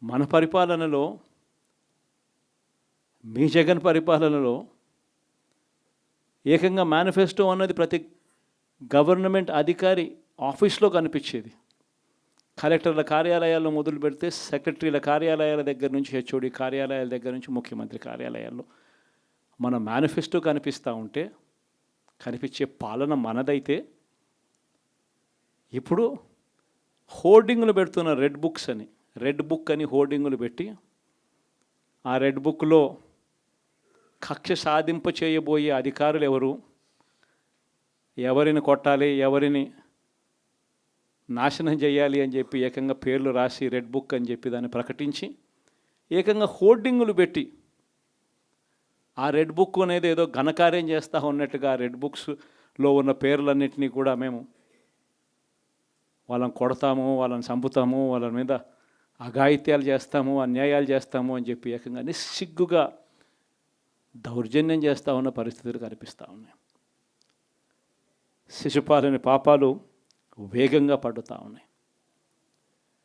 మన పరిపాలనలో, మీ జగన్ పరిపాలనలో ఏకంగా మేనిఫెస్టో అన్నది ప్రతి గవర్నమెంట్ అధికారి ఆఫీస్లో కనిపించేది. కలెక్టర్ల కార్యాలయాల్లో మొదలు పెడితే సెక్రటరీల కార్యాలయాల దగ్గర నుంచి, హెచ్ఓడి కార్యాలయాల దగ్గర నుంచి ముఖ్యమంత్రి కార్యాలయాల్లో మన మేనిఫెస్టో కనిపిస్తూ ఉంటే, కనిపించే పాలన మనదైతే, ఇప్పుడు హోర్డింగులు పెడుతున్న రెడ్ బుక్ అని హోర్డింగులు పెట్టి, ఆ రెడ్ బుక్లో కక్ష సాధింప చేయబోయే అధికారులు ఎవరు, ఎవరిని కొట్టాలి, ఎవరిని నాశనం చేయాలి అని చెప్పి ఏకంగా పేర్లు రాసి రెడ్ బుక్ అని చెప్పి దాన్ని ప్రకటించి ఏకంగా హోర్డింగులు పెట్టి, ఆ రెడ్ బుక్ అనేది ఏదో ఘనకార్యం చేస్తూ ఉన్నట్టుగా రెడ్ బుక్స్లో ఉన్న పేర్లన్నింటినీ కూడా మేము వాళ్ళని కొడతాము, వాళ్ళని చంపుతాము, వాళ్ళ మీద అఘాయిత్యాలు చేస్తాము, అన్యాయాలు చేస్తాము అని చెప్పి ఏకంగా నిస్సిగ్గుగా దౌర్జన్యం చేస్తూ ఉన్న పరిస్థితులు కనిపిస్తూ ఉన్నాయి. శిశుపాలని పాపాలు వేగంగా పడుతూ ఉన్నాయి.